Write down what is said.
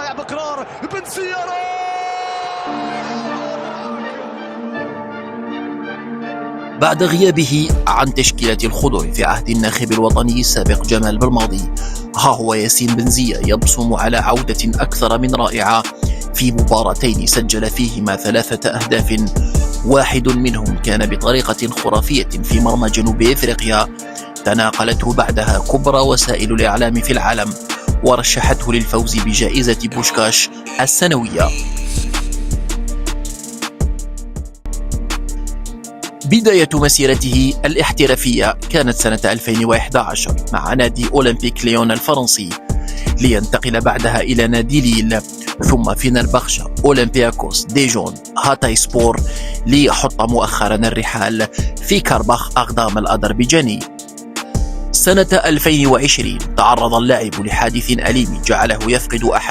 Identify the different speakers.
Speaker 1: ضايع بقرار بن سيارة.
Speaker 2: بعد غيابه عن تشكيلة الخضر في عهد الناخب الوطني السابق جمال بالماضي، ها هو ياسين بن زيا يبصم على عودة أكثر من رائعة في مباراتين سجل فيهما 3 أهداف، واحد منهم كان بطريقة خرافية في مرمى جنوب إفريقيا تناقلته بعدها كبرى وسائل الإعلام في العالم ورشحته للفوز بجائزة بوشكاش السنوية. بداية مسيرته الاحترافية كانت سنة 2011 مع نادي أولمبيك ليون الفرنسي، لينتقل بعدها إلى نادي ليل، ثم فينربخشة، أولمبياكوس، ديجون، هاتاي سبور، ليحط مؤخرا الرحال في كارباخ أقدام الأذربيجاني. سنة 2020 تعرض اللاعب لحادث أليم جعله يفقد أحد